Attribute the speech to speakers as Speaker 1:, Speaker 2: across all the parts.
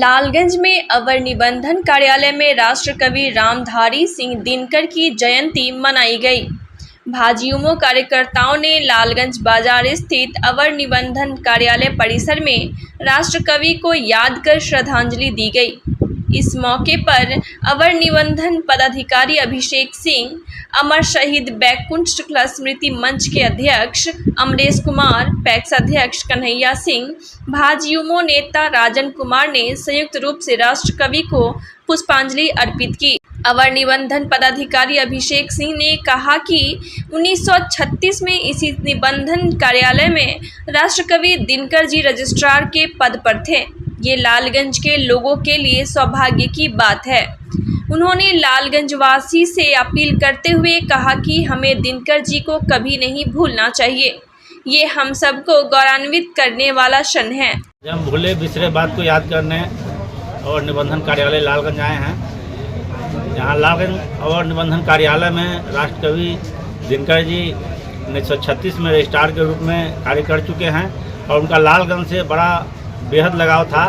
Speaker 1: लालगंज में अवर निबंधन कार्यालय में राष्ट्रकवि रामधारी सिंह दिनकर की जयंती मनाई गई। भाजयुमो कार्यकर्ताओं ने लालगंज बाजार स्थित अवर निबंधन कार्यालय परिसर में राष्ट्रकवि को याद कर श्रद्धांजलि दी गई। इस मौके पर अवर निबंधन पदाधिकारी अभिषेक सिंह, अमर शहीद बैकुंठ शुक्ला स्मृति मंच के अध्यक्ष अमरेश कुमार, पैक्स अध्यक्ष कन्हैया सिंह, भाजयुमो नेता राजन कुमार ने संयुक्त रूप से राष्ट्रकवि को पुष्पांजलि अर्पित की। अवर निबंधन पदाधिकारी अभिषेक सिंह ने कहा कि 1936 में इसी निबंधन कार्यालय में राष्ट्रकवि दिनकर जी रजिस्ट्रार के पद पर थे। ये लालगंज के लोगों के लिए सौभाग्य की बात है। उन्होंने लालगंज वासी से अपील करते हुए कहा कि हमें दिनकर जी को कभी नहीं भूलना चाहिए। ये हम सबको गौरवान्वित करने वाला क्षण है।
Speaker 2: हम भूले बिसरे बात को याद करने और निबंधन कार्यालय लालगंज आए हैं। यहाँ लालगंज और निबंधन कार्यालय में राष्ट्रकवि दिनकर जी 1936 में रजिस्ट्रार के रूप में कार्य कर चुके हैं और उनका लालगंज से बड़ा बेहद लगाव था।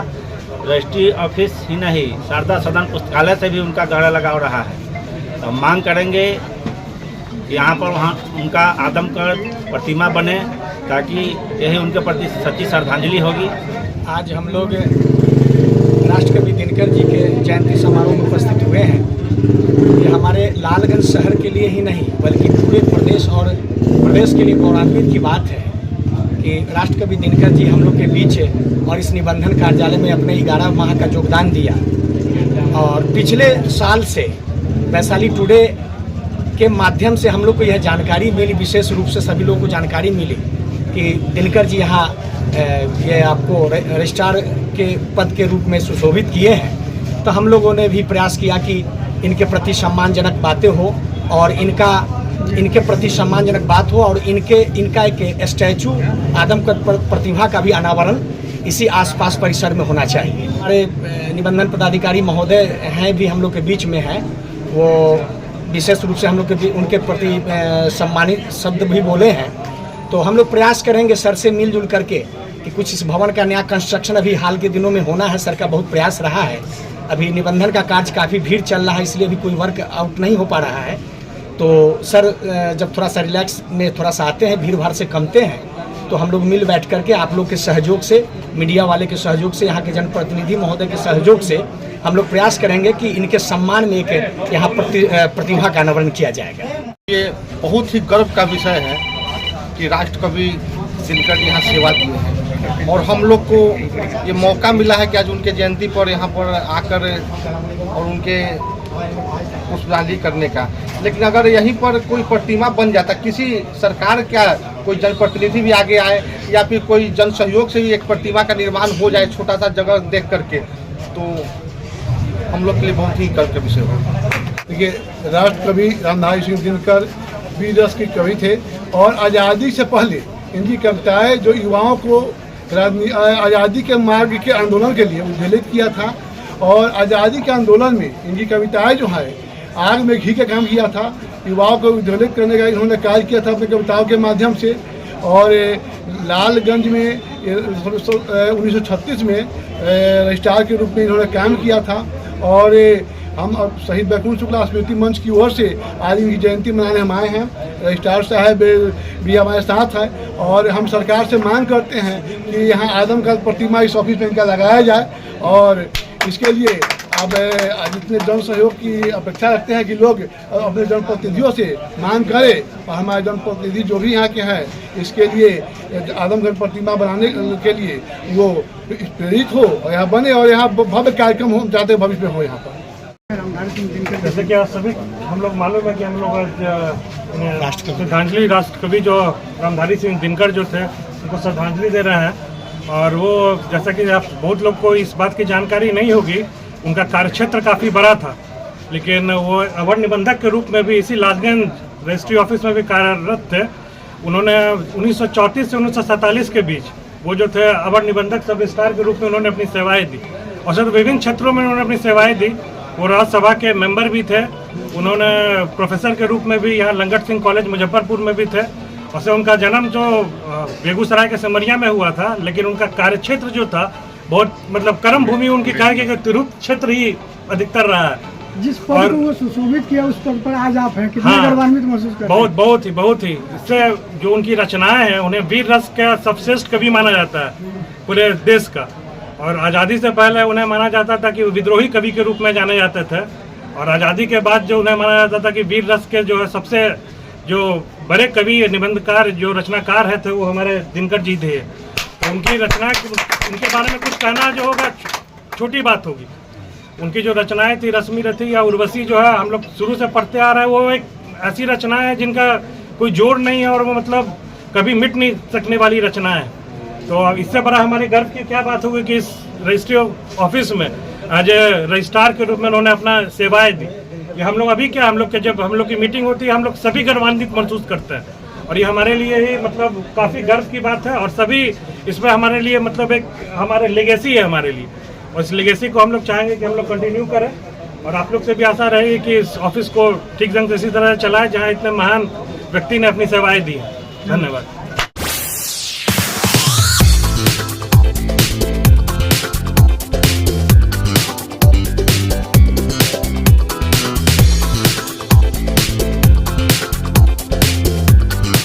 Speaker 2: रजिस्ट्री ऑफिस ही नहीं, शारदा सदन पुस्तकालय से भी उनका गहरा लगाव रहा है। तो मांग करेंगे कि यहाँ पर वहाँ उनका आदमकद प्रतिमा बने ताकि यही उनके प्रति सच्ची श्रद्धांजलि होगी।
Speaker 3: आज हम लोग राष्ट्रकवि दिनकर जी के जयंती समारोह में उपस्थित हुए हैं। ये हमारे लालगंज शहर के लिए ही नहीं बल्कि पूरे प्रदेश के लिए गौरवान्वित की बात है कि राष्ट्रकवि दिनकर जी हम लोग के बीच और इस निबंधन कार्यालय में अपने 11 माह का योगदान दिया। और पिछले साल से वैशाली टुडे के माध्यम से हम लोग को यह जानकारी मिली, विशेष रूप से सभी लोगों को जानकारी मिली कि दिनकर जी यहाँ ये आपको रजिस्ट्रार के पद के रूप में सुशोभित किए हैं। तो हम लोगों ने भी प्रयास किया कि इनके प्रति सम्मानजनक बातें हो और इनके प्रति सम्मानजनक बात हो और इनका एक स्टैचू आदमकद प्रतिभा का भी अनावरण इसी आसपास परिसर में होना चाहिए। हमारे निबंधन पदाधिकारी महोदय हैं भी हम लोग के बीच में हैं, वो विशेष रूप से हम लोग के उनके प्रति सम्मानित शब्द भी बोले हैं। तो हम लोग प्रयास करेंगे सर से मिलजुल करके कि कुछ इस भवन का नया कंस्ट्रक्शन अभी हाल के दिनों में होना है। सर का बहुत प्रयास रहा है। अभी निबंधन का कार्य काफ़ी भीड़ चल रहा है, इसलिए अभी कोई वर्क आउट नहीं हो पा रहा है। तो सर जब थोड़ा सा रिलैक्स में थोड़ा सा आते हैं, भीड़ भाड़ से कमते हैं, तो हम लोग मिल बैठ करके आप लोग के सहयोग से, मीडिया वाले के सहयोग से, यहाँ के जनप्रतिनिधि महोदय के सहयोग से हम लोग प्रयास करेंगे कि इनके सम्मान में एक यहाँ प्रतिभा का अनावरण किया जाएगा।
Speaker 4: ये बहुत ही गर्व का विषय है कि राष्ट्रकवि दिनकर जी यहाँ सेवा दिए हैं और हम लोग को ये मौका मिला है कि आज उनके जयंती पर यहाँ पर आकर और उनके पुष्पांजलि करने का। लेकिन अगर यहीं पर कोई प्रतिमा बन जाता, किसी सरकार क्या कोई जनप्रतिनिधि भी आगे आए या फिर कोई जन सहयोग से भी एक प्रतिमा का निर्माण हो जाए छोटा सा जगह देख करके, तो हम लोग के लिए बहुत ही गर्व का विषय होगा।
Speaker 5: देखिए, राष्ट्रकवि रामधारी सिंह दिनकर वीर रस के कवि थे और आज़ादी से पहले इनकी कविताएं जो युवाओं को आज़ादी के मार्ग के आंदोलन के लिए उद्वेलित किया था और आज़ादी के आंदोलन में इनकी कविताएं जो है आग में घी का काम किया था। युवाओं को उद्वेलित करने का इन्होंने कार्य किया था अपनी कविताओं के माध्यम से। और लालगंज में 1936 में रजिस्ट्रार के रूप में इन्होंने काम किया था और हम शहीद बैकुंठ शुक्ला स्मृति मंच की ओर से आज इनकी जयंती मनाने हम आए हैं। रजिस्ट्रार साहब भी हमारे साथ है और हम सरकार से मांग करते हैं कि यहाँ आदमकद प्रतिमा इस ऑफिस में इनका लगाया जाए और इसके लिए अब जितने जन सहयोग की अपेक्षा रखते हैं कि लोग अपने जनप्रतिनिधियों से मांग करें और हमारे जनप्रतिनिधि जो भी यहाँ के हैं इसके लिए आदमकद प्रतिमा बनाने के लिए वो प्रेरित हो और यहाँ बने और यहाँ भव्य कार्यक्रम हो जाते भविष्य में हो। यहाँ पर
Speaker 6: जैसे कि आप सभी हम लोग मालूम है कि हम लोग आज श्रद्धांजलि राष्ट्रकवि जो रामधारी सिंह दिनकर जो थे उनको श्रद्धांजलि दे रहे हैं। और वो जैसा कि आप बहुत लोग को इस बात की जानकारी नहीं होगी, उनका कार्यक्षेत्र काफ़ी बड़ा था, लेकिन वो अवर निबंधक के रूप में भी इसी लालगंज रजिस्ट्री ऑफिस में भी कार्यरत थे। उन्होंने 1934 से 1947 के बीच वो जो थे अवर निबंधक सब रजिस्ट्रार के रूप में उन्होंने अपनी सेवाएं दी और सर विभिन्न क्षेत्रों में उन्होंने अपनी सेवाएं दी। वो राज्यसभा के मेंबर भी थे, उन्होंने प्रोफेसर के रूप में भी यहाँ लंगट सिंह कॉलेज मुजफ्फरपुर में भी थे। और से उनका जन्म जो बेगूसराय के सिमरिया में हुआ था, लेकिन उनका कार्यक्षेत्र जो था बहुत मतलब कर्म भूमि उनकी कहेंगे कि तिरहुत क्षेत्र ही अधिकतर रहा है।
Speaker 7: जिस पद को वो सुशोभित किया उस पद पर आज आप हैं, कितना
Speaker 6: हाँ,
Speaker 7: गर्वान्वित महसूस करते हैं?
Speaker 6: बहुत ही इससे जो उनकी रचनाएं हैं उन्हें वीर रस का सर्वश्रेष्ठ कवि माना जाता है पूरे देश का। और आज़ादी से पहले उन्हें माना जाता था कि विद्रोही कवि के रूप में जाने जाते थे, और आज़ादी के बाद जो उन्हें माना जाता था कि वीर रस के जो है सबसे जो बड़े कवि निबंधकार जो रचनाकार है थे वो हमारे दिनकर जी थे। तो उनकी रचना उनके बारे में कुछ कहना जो होगा छोटी बात होगी। उनकी जो रचनाएं थी रश्मि रथी या उर्वशी जो है हम लोग शुरू से पढ़ते आ रहे हैं, वो एक ऐसी रचना है जिनका कोई जोड़ नहीं है और वो मतलब कभी मिट नहीं सकने वाली रचना है। तो इससे बड़ा हमारे गर्व की क्या बात होगी कि इस रजिस्ट्री ऑफिस में आज रजिस्ट्रार के रूप में उन्होंने अपना सेवाएं दी। ये हम लोग अभी क्या हम लोग के जब हम लोग की मीटिंग होती है हम लोग सभी गर्वान्वित महसूस करते हैं, और ये हमारे लिए ही मतलब काफ़ी गर्व की बात है। और सभी इसमें हमारे लिए मतलब एक हमारे लेगेसी है हमारे लिए, और इस लेगेसी को हम लोग चाहेंगे कि हम लोग कंटिन्यू करें। और आप लोग से भी आशा रहेगी कि इस ऑफिस को ठीक ढंग से इसी तरह चलाएं जहाँ इतने महान व्यक्ति ने अपनी सेवाएं दी हैं। धन्यवाद।